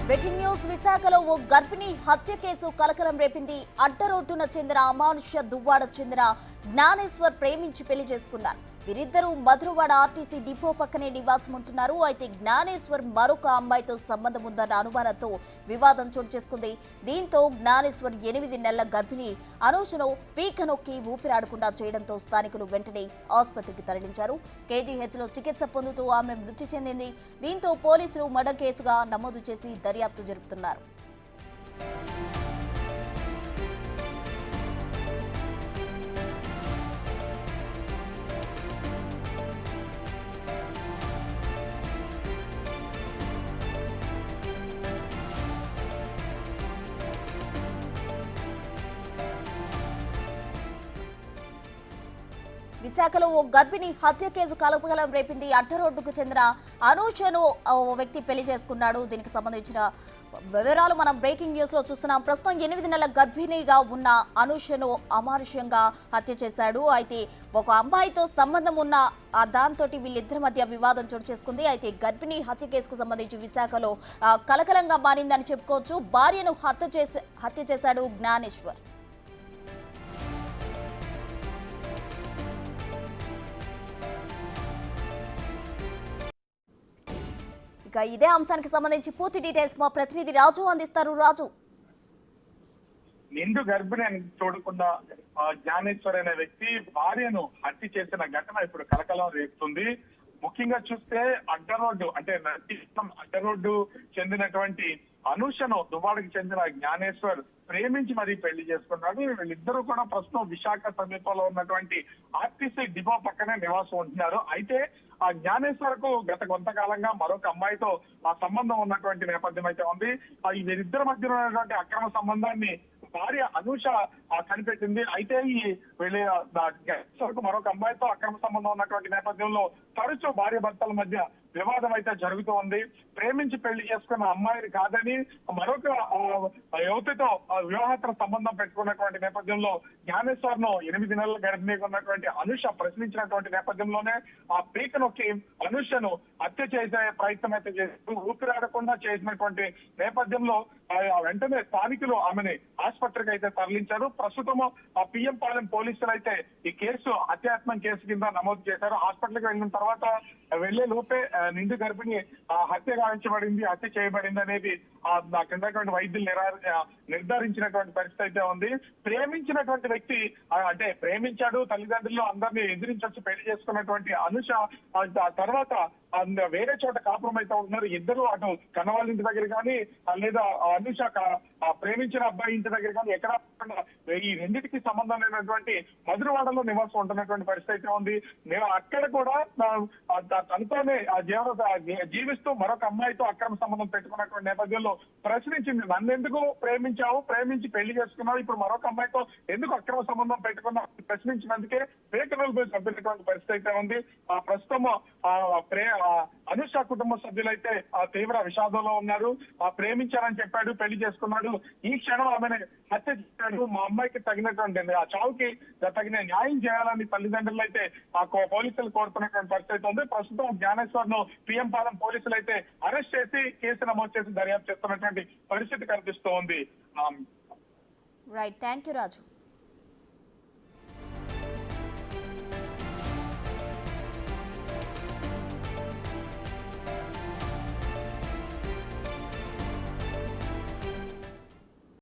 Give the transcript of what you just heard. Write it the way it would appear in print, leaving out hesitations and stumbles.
Breaking news విశాఖలో ఓ గర్భిణి హత్య కేసు కలకలం రేపింది. అడ్డరోడ్డున చెందిన అమానుష్య దువ్వాడ చెందిన జ్ఞానేశ్వర్ ప్రేమించి పెళ్లి చేసుకున్నారు. వీరిద్దరూ మధురవాడ ఆర్టీసీ డిపో పక్కనే నివాసం ఉంటున్నారు. అయితే జ్ఞానేశ్వర్ మరొక అమ్మాయితో సంబంధం ఉందన్న అనుమానంతో వివాదం చోటు చేసుకుంది. దీంతో జ్ఞానేశ్వర్ 8 నెలల గర్భిణి అనూషను పీక నొక్కి ఊపిరాడకుండా చేయడంతో స్థానికులు వెంటనే ఆసుపత్రికి తరలించారు. కేజీహెచ్లో చికిత్స పొందుతూ ఆమె మృతి చెందింది. దీంతో పోలీసులు మర్డర్ కేసుగా నమోదు చేసి దర్యాప్తు జరుపుతున్నారు. విశాఖలో ఓ గర్భిణి హత్య కేసు కలకలం రేపింది. అడ్డరోడ్డుకు చెందిన అనూషను ఓ వ్యక్తి పెళ్లి చేసుకున్నాడు. దీనికి సంబంధించిన వివరాలు మనం బ్రేకింగ్ న్యూస్ లో చూస్తున్నాం. ప్రస్తుతం 8 నెలల గర్భిణిగా ఉన్న అనూషను అమానుష్యంగా హత్య చేశాడు. అయితే ఒక అమ్మాయితో సంబంధం ఉన్న దాంతో వీళ్ళిద్దరి మధ్య వివాదం చోటు చేసుకుంది. అయితే గర్భిణి హత్య కేసుకు సంబంధించి విశాఖలో కలకలంగా మారిందని చెప్పుకోవచ్చు. భార్యను హత్య చేశాడు జ్ఞానేశ్వర్. ఇక ఇదే అంశానికి సంబంధించి పూర్తి డీటెయిల్స్ మా ప్రతినిధి రాజు అందిస్తారు. రాజు, నిండు గర్భిణి అని చూడకుండా జ్ఞానేశ్వర్ అనే వ్యక్తి భార్యను హత్య చేసిన ఘటన ఇప్పుడు కలకలం రేపుతుంది. ముఖ్యంగా చూస్తే అడ్డరోడ్డు అంటే అడ్డరోడ్డు చెందినటువంటి అనూషను దువ్వాడకి చెందిన జ్ఞానేశ్వర్ ప్రేమించి మరీ పెళ్లి చేసుకున్నాడు. వీళ్ళిద్దరూ కూడా ప్రస్తుతం విశాఖ సమీపంలో ఉన్నటువంటి ఆర్టీసీ డిపో పక్కనే నివాసం ఉంటున్నారు. అయితే ఆ జ్ఞానేశ్వర్ కు గత కొంతకాలంగా మరొక అమ్మాయితో ఆ సంబంధం ఉన్నటువంటి నేపథ్యం అయితే ఉంది. వీరిద్దరి మధ్య ఉన్నటువంటి అక్రమ సంబంధాన్ని భార్య అనూష కనిపెట్టింది. అయితే ఈ మరొక అమ్మాయితో అక్రమ సంబంధం ఉన్నటువంటి నేపథ్యంలో తరచూ భార్య భర్తల మధ్య వివాదం అయితే జరుగుతూ ఉంది. ప్రేమించి పెళ్లి చేసుకున్న అమ్మాయిని కాదని మరొక యువతితో వివాహేతర సంబంధం పెట్టుకున్నటువంటి నేపథ్యంలో జ్ఞానేశ్వర్ ను 8 నెలల గర్భిణిగా ఉన్నటువంటి అనూష ప్రశ్నించినటువంటి నేపథ్యంలోనే ఆ పీక నొక్కి అనూషను హత్య చేసే ప్రయత్నం అయితే చేస్తూ ఊపిరాడకుండా చేసినటువంటి నేపథ్యంలో వెంటనే స్థానికులు ఆమెని ఆసుపత్రికి అయితే తరలించారు. ప్రస్తుతం ఆ పిఎం పాలెం పోలీసులు అయితే ఈ కేసు హత్యాయత్నం కేసు కింద నమోదు చేశారు. హాస్పిటల్కి వెళ్ళిన తర్వాత వెళ్లే లోపే నిండు గర్భిణి హత్య గావించబడింది, హత్య చేయబడింది అనేది అక్కడున్నటువంటి వైద్యులు నిర్ధారించినటువంటి పరిస్థితి అయితే ఉంది. ప్రేమించినటువంటి వ్యక్తి అంటే ప్రేమించాడు, తల్లిదండ్రులు అందరినీ ఎదిరించొచ్చి పెళ్లి చేసుకున్నటువంటి అనూష తర్వాత వేరే చోట కాపురం అయితే ఉంటున్నారు. ఇద్దరు అటు కన్నవాళ్ళ ఇంటి దగ్గర కానీ లేదా అనూష ప్రేమించిన అబ్బాయి ఇంటి దగ్గర కానీ ఎక్కడ ఈ రెండింటికి సంబంధం లేనటువంటి మధురవాడలో నివాసం ఉంటున్నటువంటి పరిస్థితి అయితే ఉంది. నేను అక్కడ కూడా తనతోనే జీవిస్తూ మరొక అమ్మాయితో అక్రమ సంబంధం పెట్టుకున్నటువంటి నేపథ్యంలో ప్రశ్నించింది. నన్నెందుకు ప్రేమించావు, ప్రేమించి పెళ్లి చేసుకున్నావు, ఇప్పుడు మరొక అమ్మాయితో ఎందుకు అక్రమ సంబంధం పెట్టుకున్నావు ప్రశ్నించినందుకే పేకనలు చంపినటువంటి పరిస్థితి అయితే ఉంది. ప్రస్తుతం అనూష కుటుంబ సభ్యులైతే తీవ్ర విషాదంలో ఉన్నారు. ప్రేమించారని చెప్పాడు, పెళ్లి చేసుకున్నాడు, ఈ క్షణం ఆమెను హత్య చేశాడు, మా అమ్మాయికి తగినటువంటి ఆ చావుకి తగిన న్యాయం చేయాలని తల్లిదండ్రులు అయితే పోలీసులు కోరుతున్నటువంటి పరిస్థితి ఉంది. ప్రస్తుతం జ్ఞానేశ్వర్ ను పిఎం పాలెం పోలీసులు అయితే అరెస్ట్ చేసి కేసు నమోదు చేసి దర్యాప్తు చేస్తున్నటువంటి పరిస్థితి కనిపిస్తూ ఉంది. Right, thank you Raju.